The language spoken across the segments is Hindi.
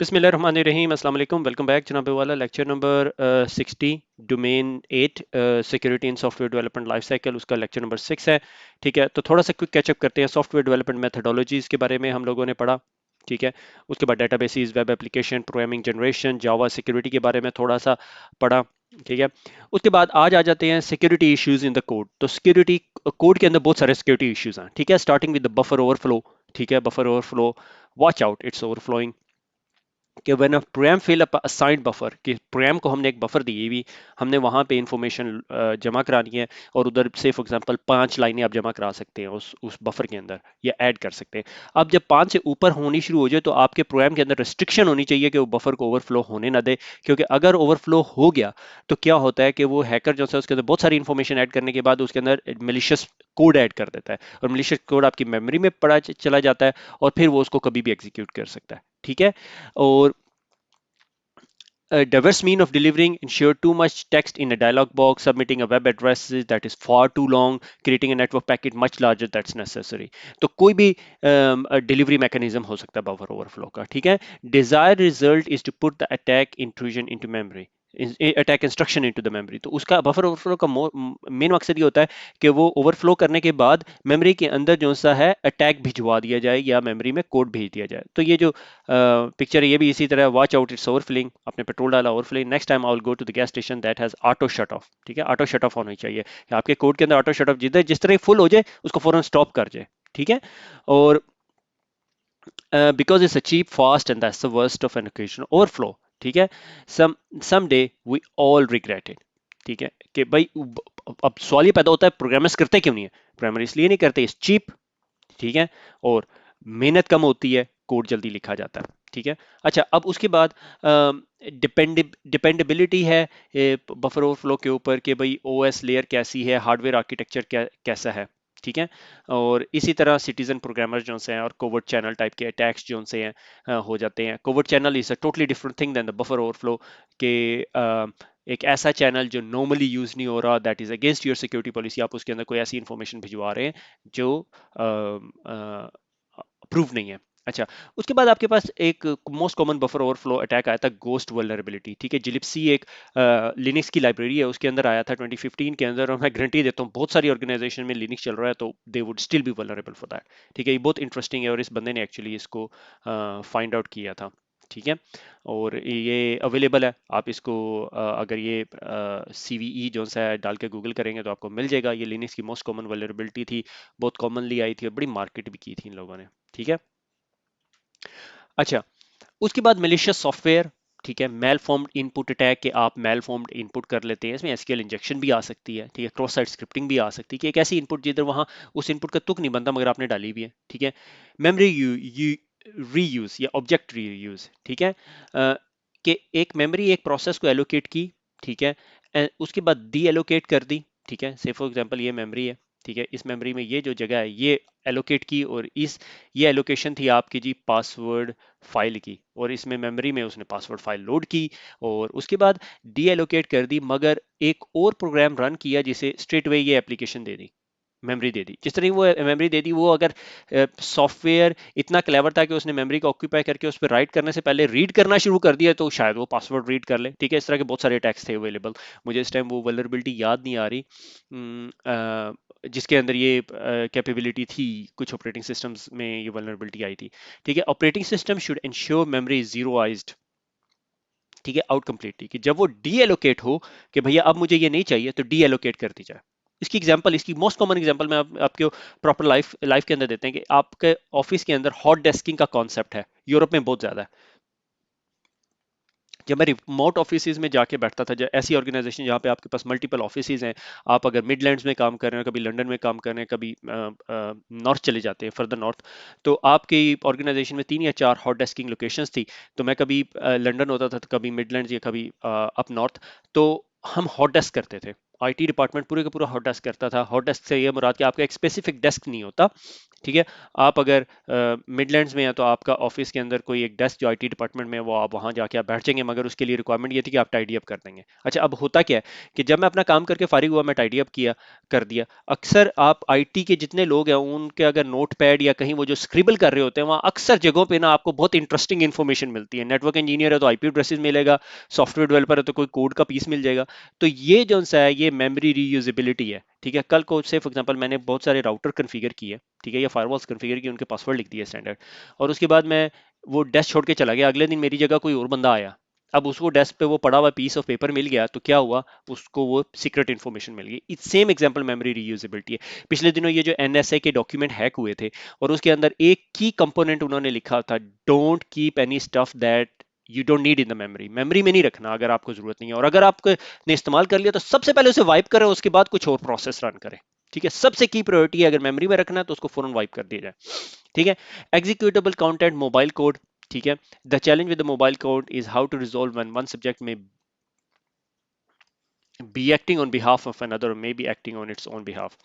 बिस्मिल्लाहिर्रहमानिर्रहीम अस्सलाम वालेकुम वेलकम बैक जनाब वाला lecture number 60 domain 8 security in software development life cycle उसका लेक्चर नंबर 6 है। ठीक है, तो थोड़ा सा क्विक कैचअप करते हैं। सॉफ्टवेयर डेवलपमेंट मेथडोलॉजीज के बारे में हम लोगों ने पढ़ा। ठीक है, उसके बाद databases, web application, programming generation, Java security के बारे में थोड़ा सा पढ़ा। ठीक है, उसके बाद आज आ जाते हैं security issues in the code. तो सिक्योरिटी कोड के अंदर बहुत सारे सिक्योरिटी इश्यूज हैं। ठीक है, starting with the buffer overflow. ठीक है, buffer overflow, watch out it's overflowing. कि when a program fill up assigned buffer, कि प्रोग्राम को हमने एक बफर दी हुई, हमने वहां पे इंफॉर्मेशन जमा करानी है और उधर से फॉर एग्जांपल 5 लाइनें आप जमा करा सकते हैं उस बफर के अंदर, या ऐड कर सकते हैं। अब जब 5 से ऊपर होनी शुरू हो जाए तो आपके प्रोग्राम के अंदर रिस्ट्रिक्शन होनी चाहिए कि वो बफर को ओवरफ्लो होने ना दे, क्योंकि अगर ओवरफ्लो हो गया तो क्या होता है कि वो हैकर जो है उसके अंदर बहुत सारी इंफॉर्मेशन ऐड करने के बाद उसके अंदर मिलिशियस कोड ऐड कर देता है, और मिलिशियस कोड आपकी मेमोरी में पड़ा चला जाता है और फिर वो उसको कभी भी एग्जीक्यूट कर सकता है। ठीक है, और a diverse mean of delivering ensure too much text in a dialog box, submitting a web address that is far too long, creating a network packet much larger that's necessary. तो कोई भी डिलीवरी मैकेनिज्म हो सकता है बफर ओवरफ्लो का। ठीक है, desire result is to put the attack intrusion into memory, attack instruction into the memory. तो उसका बफर ओवरफ्लो का मेन मकसद ये होता है कि वो ओवरफ्लो करने के बाद मेमोरी के अंदर जो सा है अटैक भिजवा दिया जाए या मेमोरी में कोड भेज दिया जाए। तो ये जो पिक्चर है ये भी इसी तरह, वॉच आउट इट्स ओवरफ्लिंग, आपने पेट्रोल डाला overfilling, next time I will go to the gas station that has auto shut off. ठीक है, ऑटो शट ऑफ होनी चाहिए कि आपके कोड के अंदर ऑटो शट ऑफ जिधर जिस तरह फुल हो जाए उसको फौरन स्टॉप कर जाए। ठीक है, और because it's a cheap, fast, and that's the worst of an occasional overflow. ठीक है, someday we all regret it. ठीक है कि भाई अब सवाल ये पैदा होता है प्रोग्रामर्स करते क्यों नहीं है? प्रोग्रामर इसलिए नहीं करते, इस चीप। ठीक है, और मेहनत कम होती है, कोड जल्दी लिखा जाता है। ठीक है, अच्छा अब उसके बाद डिपेंडेबिलिटी है बफर ओवरफ्लो के ऊपर कि भाई ओएस लेयर कैसी है, हार्डवेयर आर्किटेक्चर कैसा है। ठीक है, और इसी तरह सिटीजन प्रोग्रामर जो से हैं और कोवर्ट चैनल टाइप के अटैक्स जो से हैं हो जाते हैं। Covert channel is a totally different thing than the buffer overflow के एक ऐसा चैनल जो नॉर्मली यूज नहीं हो रहा, that is against your security policy, आप उसके अंदर कोई ऐसी इंफॉर्मेशन भिजवा रहे हैं जो अप्रूव नहीं है। अच्छा, उसके बाद आपके पास एक most common buffer overflow attack आया था, गोस्ट वल्नरेबिलिटी। ठीक है, जिलिप्सी एक लिनक्स की लाइब्रेरी है, उसके अंदर आया था 2015 के अंदर, और मैं गारंटी देता हूँ बहुत सारी ऑर्गेनाइजेशन में लिनक्स चल रहा है तो they would still be vulnerable for that. ठीक है, ये बहुत इंटरेस्टिंग है और इस बंदे ने एक्चुअली इसको फाइंड आउट किया था। ठीक है, और ये अवेलेबल है, आप इसको अगर ये CVE जो सा है डाल के गूगल करेंगे तो आपको मिल जाएगा। ये लिनक्स की मोस्ट कॉमन वल्नरेबिलिटी थी, बहुत कॉमनली आई थी और बड़ी मार्केट भी की थी इन लोगों ने। ठीक है, अच्छा उसके बाद मेलिशियस सॉफ्टवेयर। ठीक है, मेल फॉर्म्ड इनपुट अटैक, के आप मेल फॉर्म्ड इनपुट कर लेते हैं, इसमें एसक्यूएल इंजेक्शन भी आ सकती है। ठीक है, क्रॉस साइट स्क्रिप्टिंग भी आ सकती है कि एक ऐसी इनपुट जिधर वहां उस इनपुट का तुक नहीं बनता मगर आपने डाली भी है। ठीक है, मेमोरी रीयूज या ऑब्जेक्ट रीयूज। ठीक है, कि एक मेमोरी एक प्रोसेस को एलोकेट की। ठीक है, उसके बाद डी एलोकेट कर दी। ठीक है, से फॉर एग्जांपल ये मेमोरी है। ठीक है, इस मेमोरी में ये जो जगह है ये एलोकेट की, और इस ये एलोकेशन थी आपकी जी पासवर्ड फाइल की, और इसमें मेमोरी में उसने पासवर्ड फाइल लोड की और उसके बाद डी एलोकेट कर दी, मगर एक और प्रोग्राम रन किया जिसे स्ट्रेट वे ये एप्लीकेशन दे दी, मेमोरी दे दी। जिस तरह वो मेमोरी दे दी, वो अगर सॉफ्टवेयर इतना क्लेवर था कि उसने मेमोरी को ऑक्यूपाई करके उस पर राइट करने से पहले रीड करना शुरू कर दिया तो शायद वो पासवर्ड रीड कर ले। ठीक है, इस तरह के बहुत सारे अटैक्स थे अवेलेबल। मुझे इस टाइम वो वल्नरेबिलिटी याद नहीं आ रही जिसके अंदर ये कैपेबिलिटी थी, कुछ ऑपरेटिंग सिस्टम्स में ये वल्नरेबिलिटी आई थी। ठीक है, operating system should ensure memory zeroized. ठीक है, आउट कंप्लीटली, कि जब वो डी एलोकेट हो कि भैया अब मुझे ये नहीं चाहिए तो डी एलोकेट कर दी जाए। इसकी एग्जांपल, इसकी मोस्ट कॉमन एग्जांपल मैं आपके प्रॉपर लाइफ लाइफ के अंदर देते हैं कि आपके ऑफिस के अंदर हॉट डेस्किंग का कॉन्सेप्ट है, यूरोप में बहुत ज्यादा है। जब मैं रिमोट ऑफिस में जाके बैठता था, ऐसी ऑर्गेनाइजेशन जहाँ पे आपके पास मल्टीपल ऑफिस हैं, आप अगर मिडलैंड्स में काम कर रहे हैं, कभी लंदन में काम कर रहे हैं, कभी नॉर्थ चले जाते हैं, फर्दर नॉर्थ, तो आपकी ऑर्गेनाइजेशन में 3 या 4 हॉट डेस्किंग लोकेशंस थी। तो मैं कभी लंदन होता था तो कभी मिडलैंड्स या कभी अप नॉर्थ, तो हम हॉट डेस्क करते थे। IT डिपार्टमेंट पूरे का पूरा हॉट डेस्क करता था। हॉट डेस्क से ये मुराद कि आपका एक स्पेसिफिक डेस्क नहीं होता, ठीक है। आप अगर मिडलैंड्स में हैं तो आपका ऑफिस के अंदर कोई एक डेस्क जो आईटी डिपार्टमेंट में है वो आप वहां जाके आप बैठ जाएंगे, मगर उसके लिए रिक्वायरमेंट ये थी कि आप टाइडी अप कर देंगे। अच्छा, अब होता क्या है कि जब मैं अपना काम करके फारिग हुआ, मैं टाइडी अप किया, कर दिया। अक्सर आप आईटी के जितने लोग हैं उनके अगर नोट पैड या कहीं वो जो स्क्रिबल कर रहे होते हैं, वहाँ अक्सर जगहों पे ना आपको बहुत इंटरेस्टिंग इन्फॉर्मेशन मिलती है। नेटवर्क इंजीनियर है तो आईपी एड्रेसेस मिलेगा, सॉफ्टवेयर डेवलपर है तो कोई कोड का पीस मिल जाएगा। तो ये जो सा है ये मेमोरी रीयूजेबिलिटी है। ठीक है, कल को से फॉर एग्जांपल मैंने बहुत सारे राउटर कन्फिगर किए, ठीक है, या फायरवॉल्स कन्फिगर किए, उनके पासवर्ड लिख दिए स्टैंडर्ड, और उसके बाद मैं वो डेस्क छोड़ के चला गया। अगले दिन मेरी जगह कोई और बंदा आया, अब उसको डेस्क पे वो पड़ा हुआ पीस ऑफ पेपर मिल गया, तो क्या हुआ, उसको वो सीक्रेट इन्फॉर्मेशन मिल गई। It's same example memory reusability है। पिछले दिनों ये जो एनएसए के डॉक्यूमेंट हैक हुए थे, और उसके अंदर एक की कंपोनेंट उन्होंने लिखा था, don't keep any stuff that you don't need in the memory. Memory में नहीं रखना अगर आपको जरूरत नहीं है, और अगर आपने इस्तेमाल कर लिया तो सबसे पहले उसे वाइप करें, उसके बाद कुछ और प्रोसेस रन करें। ठीक है, सबसे की प्रायोरिटी है अगर मेमोरी में रखना है तो उसको फौरन वाइप कर दिया जाए। ठीक है। Executable content mobile code. ठीक है, the challenge with the mobile code is how to resolve when one subject may be acting on behalf of another, may be acting on its own behalf.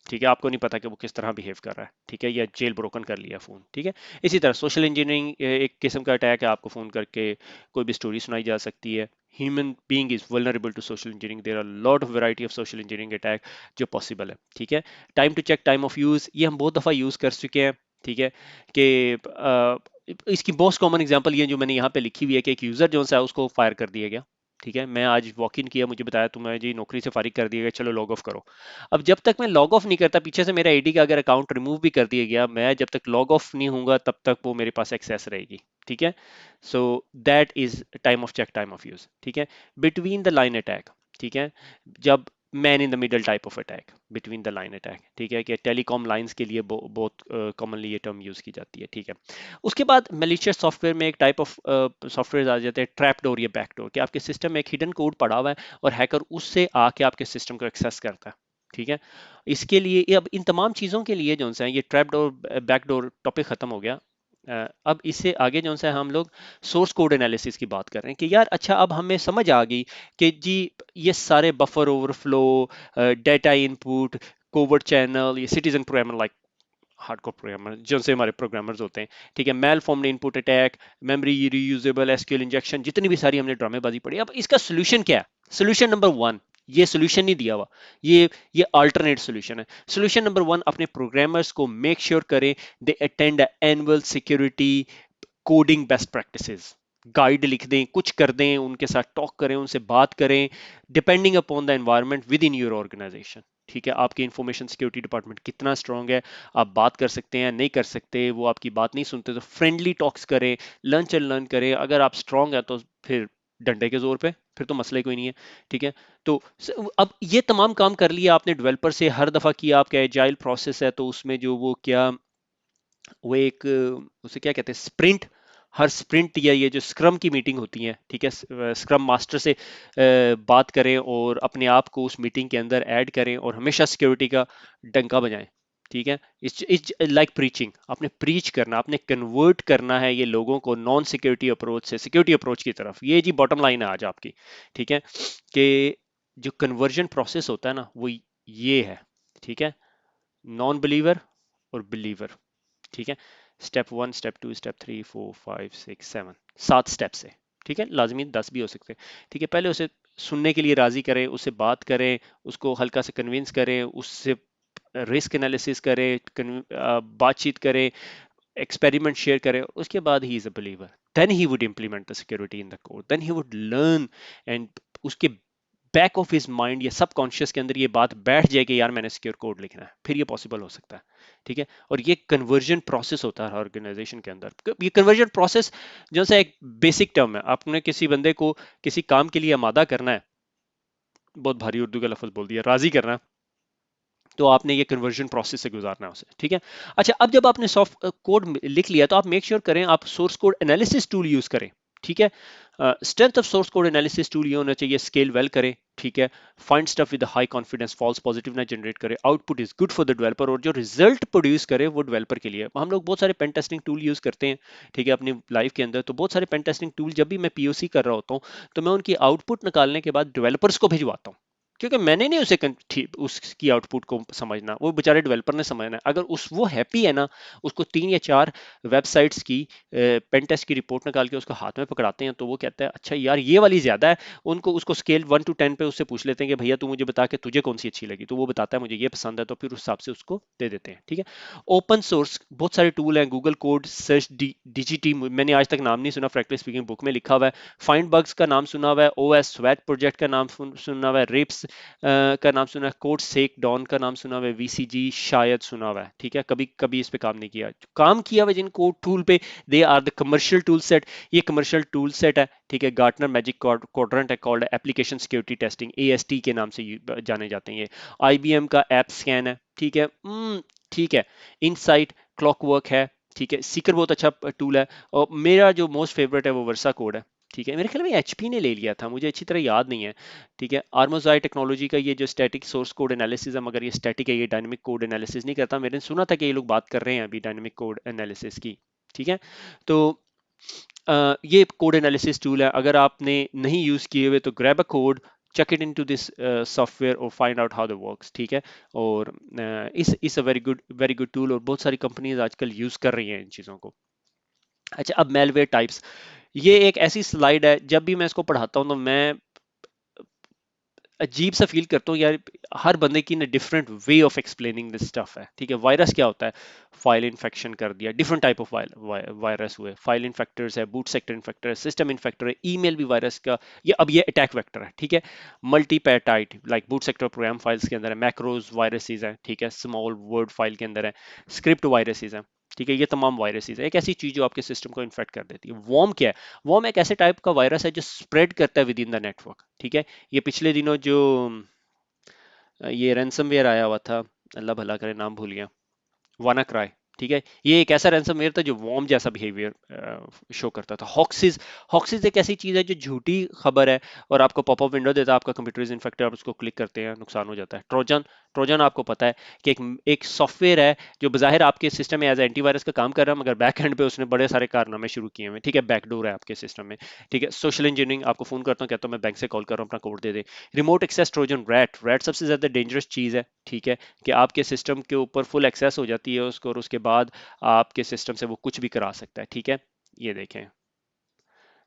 ठीक है, आपको नहीं पता कि वो किस तरह बिहेव कर रहा है। ठीक है, या जेल ब्रोकन कर लिया फोन। ठीक है, इसी तरह सोशल इंजीनियरिंग एक किस्म का अटैक है, आपको फोन करके कोई भी स्टोरी सुनाई जा सकती है। Human being is vulnerable to social engineering, there are lot of variety of social engineering attack जो पॉसिबल है। ठीक है, time to check time of use, ये हम बहुत दफा यूज कर चुके हैं। ठीक है, कि इसकी मोस्ट कॉमन एग्जांपल ये जो मैंने यहाँ पे लिखी हुई है कि एक यूजर जो है उसको फायर कर दिया गया। ठीक है, मैं आज वॉक इन किया, मुझे बताया तुम्हें जी नौकरी से फारिग कर दिया गया, चलो लॉग ऑफ करो। अब जब तक मैं लॉग ऑफ नहीं करता, पीछे से मेरा आईडी का अगर अकाउंट रिमूव भी कर दिया गया, मैं जब तक लॉग ऑफ नहीं होऊंगा तब तक वो मेरे पास एक्सेस रहेगी। ठीक है, so that is time of check time of use. ठीक है, बिटवीन द लाइन अटैक। ठीक है, जब man in the middle type of attack, between the line attack. ठीक है, कि टेलीकॉम लाइंस के लिए बहुत कॉमनली ये टर्म यूज की जाती है। ठीक है, उसके बाद मलिशियस सॉफ्टवेयर में एक टाइप ऑफ सॉफ्टवेयर आ जाते हैं, ट्रैप डोर या बैक डोर, कि आपके सिस्टम में एक हिडन कोड पड़ा हुआ है और हैकर उससे आके आपके सिस्टम को एक्सेस करता है। ठीक है, इसके लिए अब इन तमाम चीज़ों के लिए जो है ये trap door back door topic खत्म हो गया। अब इससे आगे जो है हम लोग सोर्स कोड एनालिसिस की बात कर रहे हैं कि यार अच्छा, अब हमें समझ आ गई कि जी ये सारे buffer overflow, data input, covert channel, ये citizen programmer like hardcore programmer जो से हमारे प्रोग्रामर्स होते हैं। ठीक है, malformed input attack, memory reusable, SQL injection, जितनी भी सारी हमने ड्रामेबाजी पढ़ी। अब इसका सोल्यूशन क्या है? सोल्यूशन नंबर वन, ये सोल्यूशन नहीं दिया हुआ, ये अल्टरनेट सोल्यूशन है। सोल्यूशन नंबर वन, अपने प्रोग्रामर्स को मेक श्योर करें they attend annual security coding best practices, guide लिख दें, कुछ कर दें, उनके साथ टॉक करें, उनसे बात करें, depending upon the environment within your organization. ठीक है, आपकी इंफॉर्मेशन सिक्योरिटी डिपार्टमेंट कितना स्ट्रांग है, आप बात कर सकते हैं, नहीं कर सकते, वो आपकी बात नहीं सुनते तो फ्रेंडली टॉक्स करें, लंच एंड लर्न करें। अगर आप स्ट्रांग है तो फिर डंडे के जोर पे, फिर तो मसला ही कोई नहीं है। ठीक है, तो अब ये तमाम काम कर लिया आपने डेवलपर से, हर दफा किया आपका एजाइल प्रोसेस है तो उसमें जो वो क्या, वो एक उसे क्या कहते हैं, स्प्रिंट, हर स्प्रिंट या ये जो स्क्रम की मीटिंग होती है, ठीक है, स्क्रम मास्टर से बात करें और अपने आप को उस मीटिंग के अंदर ऐड करें और हमेशा सिक्योरिटी का डंका बजाएं। ठीक है, इट्स लाइक प्रीचिंग, आपने प्रीच करना, आपने कन्वर्ट करना है ये लोगों को नॉन सिक्योरिटी अप्रोच से सिक्योरिटी अप्रोच की तरफ। ये जी बॉटम लाइन है आज आपकी। ठीक है, कि जो कन्वर्जन प्रोसेस होता है ना वो ये है। ठीक है, नॉन बिलीवर और बिलीवर। ठीक है, step one, step two, step three, four, five, six, seven, 7 steps है। ठीक है, लाजमी 10 भी हो सकते हैं। ठीक है, पहले उसे सुनने के लिए राजी करें, उससे बात करें, उसको हल्का से कन्विंस करें, उससे रिस्क एनालिसिस करें, बातचीत करें, एक्सपेरिमेंट शेयर करें, उसके बाद he is a believer. Then he would implement the security in the code, then he would learn, and उसके बैक ऑफ हिज माइंड या सबकॉन्शियस के अंदर ये बात बैठ जाए कि यार मैंने सिक्योर कोड लिखना है, फिर ये पॉसिबल हो सकता है। ठीक है, और ये कन्वर्जन प्रोसेस होता है ऑर्गेनाइजेशन के अंदर। ये कन्वर्जन प्रोसेस जो सा एक बेसिक टर्म है, आपने किसी बंदे को किसी काम के लिए आमादा करना है, बहुत भारी उर्दू का लफ्ज बोल दिया, राजी करना है, तो आपने ये कन्वर्जन प्रोसेस से गुजारना है उसे। ठीक है, अच्छा, अब जब आपने सॉफ्ट कोड लिख लिया तो आप मेक श्योर करें आप source code analysis tool use करें। ठीक है, strength of source code analysis tool ये होना चाहिए, स्केल वेल करे। ठीक है, find stuff with high confidence, false positive ना जनरेट करे, output is good for the developer, और जो रिजल्ट प्रोड्यूस करे वो डेवलपर के लिए। हम लोग बहुत सारे पेन टेस्टिंग टूल यूज करते हैं, ठीक है, अपनी लाइफ के अंदर। तो बहुत सारे पेन टेस्टिंग टूल जब भी मैं पीओसी कर रहा होता हूँ तो मैं उनकी आउटपुट निकालने के बाद डेवलपर्स को भिजवाता हूँ क्योंकि मैंने नहीं उसे उसकी आउटपुट को समझना, वो बेचारे डेवलपर ने समझना है। अगर उस वो हैप्पी है ना, उसको 3 या 4 वेबसाइट्स की पेन टेस्ट की रिपोर्ट निकाल के उसको हाथ में पकड़ाते हैं तो वो कहता है अच्छा यार ये वाली ज्यादा है, उनको उसको स्केल 1 to 10 पे उससे पूछ लेते हैं कि भैया तू मुझे बता के तुझे कौन सी अच्छी लगी, तो वो बताता है मुझे ये पसंद है, तो फिर उस हिसाब से उसको दे देते हैं। ठीक है, ओपन सोर्स बहुत सारे टूल हैं, गूगल कोड सर्च, डीजीटी मैंने आज तक नाम नहीं सुना, फ्रैंकली स्पीकिंग बुक में लिखा हुआ है। फाइंड बग्स का नाम सुना हुआ है, ओएस स्वैट प्रोजेक्ट का नाम सुना हुआ है, रिप्स का नाम सुना है, कोड सेक डॉन का नाम सुना हुआ है, वीसीजी शायद सुना हुआ है। ठीक है, कभी कभी इस पे काम नहीं किया, काम किया हुआ जिन कोड टूल पे, they are the commercial tool set, ये कमर्शियल टूल सेट है। ठीक है, गार्टनर मैजिक क्वाड्रेंट है, called application security testing, AST के नाम से जाने जाते हैं ये। आईबीएम का ऐप स्कैन है। ठीक है, ठीक है, इनसाइट क्लॉकवर्क है। ठीक है, सीकर बहुत अच्छा टूल है, और मेरा जो मोस्ट फेवरेट है वो वर्सा कोड है। ठीक है, मेरे ख्याल में एचपी ने ले लिया था, मुझे अच्छी तरह याद नहीं है। ठीक है, आर्मोजाई टेक्नोलॉजी का ये जो स्टैटिक सोर्स कोड एनालिसिस है, मगर ये स्टैटिक है, ये डायनामिक कोड एनालिसिस नहीं करता। मैंने सुना था कि ये लोग बात कर रहे हैं अभी डायनामिक कोड एनालिसिस की। ठीक है, तो ये कोड एनालिसिस टूल है, अगर आपने नहीं यूज किए हुए तो grab a code, check it into this software or find out how it works। ठीक है, और इस अ वेरी गुड टूल, और बहुत सारी कंपनीज आजकल यूज कर रही हैं इन चीज़ों को। अच्छा, अब मेलवेयर टाइप्स, ये एक ऐसी स्लाइड है, जब भी मैं इसको पढ़ाता हूँ तो मैं अजीब सा फील करता हूँ यार, हर बंदे की ना different way of explaining this stuff है। ठीक है, वायरस क्या होता है, फाइल इन्फेक्शन कर दिया, डिफरेंट टाइप ऑफ वायरस हुए, फाइल इन्फेक्टर्स है, बूट सेक्टर इन्फेक्टर है, सिस्टम इन्फेक्टर है, ईमेल भी वायरस का, ये अटैक वेक्टर है। ठीक है, multipartite like boot sector program files के अंदर है, मैक्रोज वायरसेस हैं। ठीक है, स्मॉल वर्ड फाइल के अंदर है, स्क्रिप्ट वायरसेस हैं। ठीक है, ये तमाम वायरसेस है, एक ऐसी चीज जो आपके सिस्टम को इन्फेक्ट कर देती है। वॉर्म क्या है, वॉर्म एक ऐसे टाइप का वायरस है जो स्प्रेड करता है विद इन द नेटवर्क। ठीक है, ये पिछले दिनों जो ये रैंसमवेयर आया हुआ था, अल्लाह भला करे नाम भूल गया, वानाक्राई। ठीक है, ये एक ऐसा रैंसमवेयर था जो वॉर्म जैसा बिहेवियर शो करता था। हॉक्सिस, हॉक्सिस एक ऐसी चीज है जो झूठी खबर है और आपको पॉपअप विंडो देता है, आपका कंप्यूटर इज इन्फेक्टेड, आप उसको क्लिक करते हैं, नुकसान हो जाता है। ट्रोजन, ट्रोजन आपको पता है कि एक सॉफ्टवेयर है जो बाहिर आपके सिस्टम में एज एंटीवायरस का काम कर रहा है, मगर बैक एंड पे उसने बड़े सारे कारनामे शुरू किए हुए। ठीक है, बैकडोर है आपके सिस्टम में। ठीक है, सोशल इंजीनियरिंग, आपको फोन करता हूँ, कहता हूँ मैं बैंक से कॉल कर रहा हूँ, अपना कोड दे दे। Remote access trojan, RAT, RAT सबसे ज्यादा डेंजरस चीज है। ठीक है, कि आपके सिस्टम के ऊपर फुल एक्सेस हो जाती है उसको, और उसके बाद आपके सिस्टम से वो कुछ भी करा सकता है। ठीक है, ये देखें,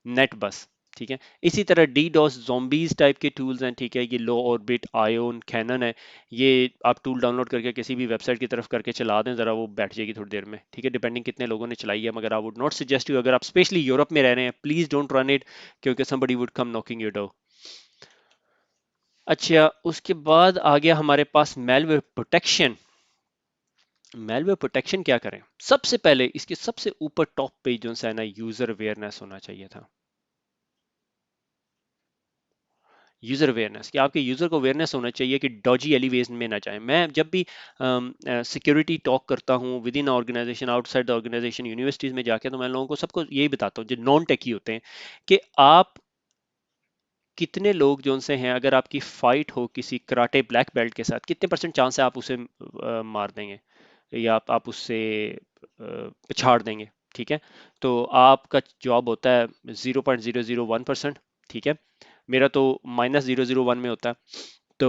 नेट बस। ठीक है, इसी तरह डी डॉस जोम्बीज टाइप के टूल्स हैं। ठीक है, ये लो ऑर्बिट, आयोन, कैनन है, ये आप टूल डाउनलोड करके किसी भी वेबसाइट की तरफ करके चला दें, जरा वो बैठ जाएगी थोड़ी देर में। ठीक है, डिपेंडिंग कितने लोगों ने चलाई है, मगर I would not suggest you, अगर आप स्पेशली यूरोप में रह रहे हैं, प्लीज डोंट रन इट, क्योंकि somebody would come knocking your door. अच्छा, उसके बाद आ गया हमारे पास मेलवेयर प्रोटेक्शन। मेलवेयर प्रोटेक्शन क्या करें, सबसे पहले इसके सबसे ऊपर टॉप पे जो है ना, यूजर अवेयरनेस होना चाहिए था। यूजर अवेयरनेस, कि आपके यूजर को अवेयरनेस होना चाहिए कि डॉजी एलिवेशन में ना जाए। मैं जब भी सिक्योरिटी टॉक करता हूँ within organization, outside the organization, universities में जाके, तो मैं लोगों को सबको यही बताता हूँ जो नॉन टेकी होते हैं, कि आप कितने लोग जो उनसे हैं, अगर आपकी फाइट हो किसी कराटे ब्लैक बेल्ट के साथ, कितने परसेंट चांस है आप उसे मार देंगे, या आप उससे पिछाड़ देंगे। ठीक है, तो आपका जॉब होता है 0.001%। ठीक है, मेरा तो -001 में होता है। तो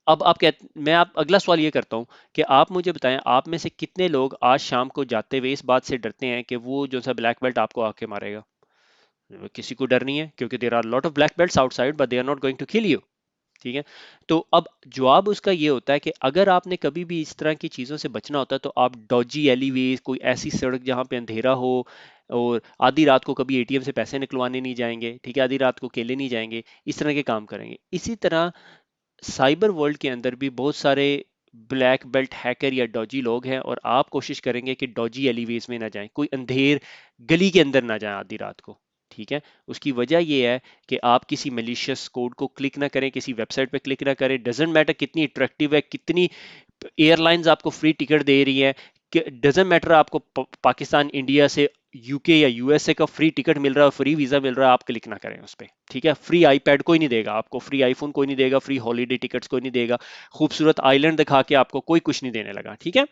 अब आप कह मैं आप अगला सवाल ये करता हूँ कि आप मुझे बताएं, आप में से कितने लोग आज शाम को जाते हुए इस बात से डरते हैं कि वो जो सा ब्लैक बेल्ट आपको आके मारेगा। किसी को डर नहीं है, क्योंकि there are lot of black belts outside, but they are not going to kill you. ठीक है, तो अब जवाब उसका ये होता है कि अगर आपने कभी भी इस तरह की चीज़ों से बचना होता है, तो आप डॉजी एलीवेज, कोई ऐसी सड़क जहाँ पे अंधेरा हो, और आधी रात को कभी एटीएम से पैसे निकलवाने नहीं जाएंगे। ठीक है, आधी रात को अकेले नहीं जाएंगे, इस तरह के काम करेंगे। इसी तरह साइबर वर्ल्ड के अंदर भी बहुत सारे ब्लैक बेल्ट हैकर या डॉजी लोग हैं, और आप कोशिश करेंगे कि डॉजी एलिवेज में ना जाएं, कोई अंधेर गली के अंदर ना जाएं आधी रात को। ठीक है, उसकी वजह यह है कि आप किसी मलिशियस कोड को क्लिक ना करें, किसी वेबसाइट पे क्लिक ना करें, डजेंट मैटर कितनी अट्रैक्टिव है, कितनी एयरलाइंस आपको फ्री टिकट दे रही है, डजेंट मैटर आपको पाकिस्तान इंडिया से यूके या यूएसए का फ्री टिकट मिल रहा है, फ्री वीजा मिल रहा है, आप क्लिक ना करें उस पर। ठीक है, फ्री आईपैड कोई नहीं देगा आपको, फ्री आईफोन कोई नहीं देगा, फ्री हॉलीडे टिकट्स कोई नहीं देगा, खूबसूरत आइलैंड दिखा के आपको कोई कुछ नहीं देने लगा। ठीक है,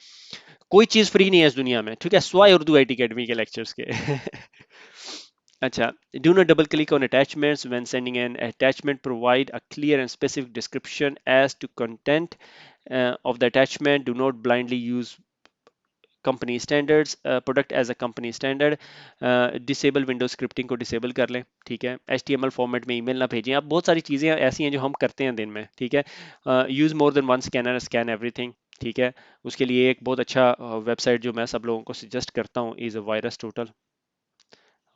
कोई चीज फ्री नहीं है इस दुनिया में। ठीक है, स्वाय उर्दू आईटी अकेडमी के लेक्चर्स के अच्छा, do not double click on attachments when sending an attachment. Provide a clear and specific description as to content of the attachment. Do not blindly use company standards product as a company standard disable window scripting को डिसेबल कर लें ठीक है HTML फॉर्मेट में ईमेल ना भेजें आप बहुत सारी चीज़ें ऐसी हैं जो हम करते हैं दिन में ठीक है use more than one scanner scan everything ठीक है उसके लिए एक बहुत अच्छा वेबसाइट जो मैं सब लोगों को सजेस्ट करता हूँ इज़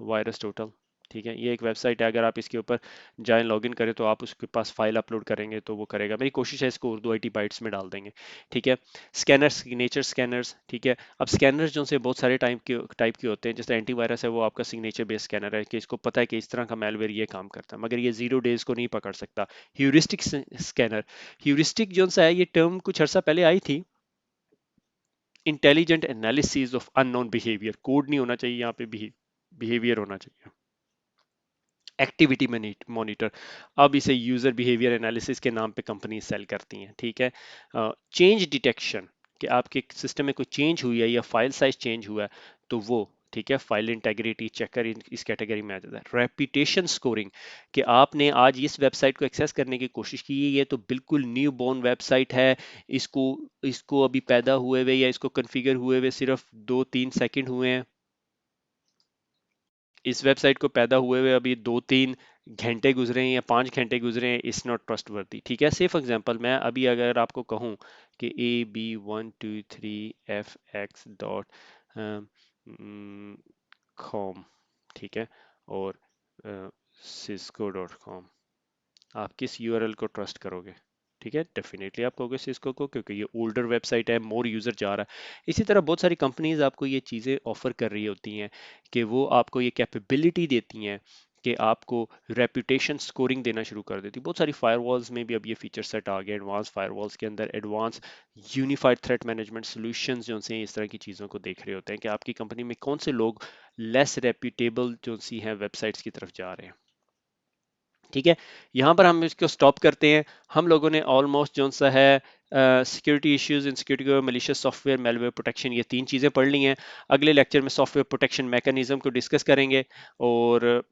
वायरस टोटल ठीक है ये एक वेबसाइट है अगर आप इसके ऊपर जाएं लॉगिन करें तो आप उसके पास फाइल अपलोड करेंगे तो वो करेगा मेरी कोशिश है इसको उर्दू IT बाइट्स में डाल देंगे ठीक है स्कैनर्स सिग्नेचर स्कैनर्स ठीक है अब स्कैनर्स जो से बहुत सारे टाइप के होते हैं जैसे एंटीवायरस है वो आपका सिग्नेचर बेस्ड स्कैनर है कि इसको पता है कि इस तरह का मेलवेयर ये काम करता है मगर ये 0 डेज को नहीं पकड़ सकता ह्यूरिस्टिक स्कैनर ह्यूरिस्टिक जो सा है ये टर्म कुछ अर्सा पहले आई थी intelligent analysis of unknown behaviour code नहीं होना चाहिए यहाँ पे बिहेवियर होना चाहिए एक्टिविटी मॉनिटर अब इसे यूजर बिहेवियर एनालिसिस के नाम पे कंपनी सेल करती हैं ठीक है चेंज डिटेक्शन कि आपके सिस्टम में कोई चेंज हुई है या फाइल साइज चेंज हुआ है तो वो ठीक है फाइल इंटेग्रिटी चेकर इस कैटेगरी में आ जाता है रेपुटेशन स्कोरिंग कि आपने आज इस वेबसाइट को एक्सेस करने की कोशिश की है ये तो बिल्कुल न्यू बोर्न वेबसाइट है इसको इसको अभी पैदा हुए हुए या इसको कन्फिगर हुए हुए सिर्फ 2-3 सेकंड हुए हैं इस वेबसाइट को पैदा हुए हुए अभी 2-3 घंटे गुजरे हैं या 5 घंटे गुजरे हैं इट्स नॉट ट्रस्ट वर्दी ठीक है से फॉर एग्जाम्पल मैं अभी अगर आपको कहूँ कि ab123fx.com ठीक है और cisco.com आप किस यूआरएल को ट्रस्ट करोगे ठीक है डेफिनेटली आप कहोगे सिस्को को क्योंकि ये ओल्डर वेबसाइट है मोर यूजर जा रहा है इसी तरह बहुत सारी कंपनीज आपको ये चीज़ें ऑफर कर रही होती हैं कि वो आपको ये कैपेबिलिटी देती हैं कि आपको रेपुटेशन स्कोरिंग देना शुरू कर देती बहुत सारी फायरवॉल्स में भी अब ये फीचर सेट आ गए एडवांस फायरवॉल्स के अंदर advance unified threat management solutions जो से इस तरह की चीज़ों को देख रहे होते हैं कि आपकी कंपनी में कौन से लोग लेस रेप्यूटेबल जो सी हैं वेबसाइट्स की तरफ जा रहे हैं ठीक है यहाँ पर हम इसको स्टॉप करते हैं हम लोगों ने ऑलमोस्ट जो सा है सिक्योरिटी इश्यूज इन security malicious software malware protection ये 3 चीज़ें पढ़ ली हैं अगले लेक्चर में सॉफ्टवेयर प्रोटेक्शन मैकेनिज्म को डिस्कस करेंगे और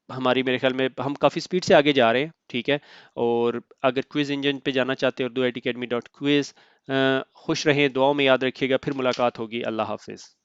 हमारी मेरे ख्याल में हम काफ़ी स्पीड से आगे जा रहे हैं ठीक है और अगर क्विज इंजन पे जाना चाहते हैं urduitacademy.quiz खुश रहें दुआओं में याद रखिएगा फिर मुलाकात होगी अल्लाह हाफिज़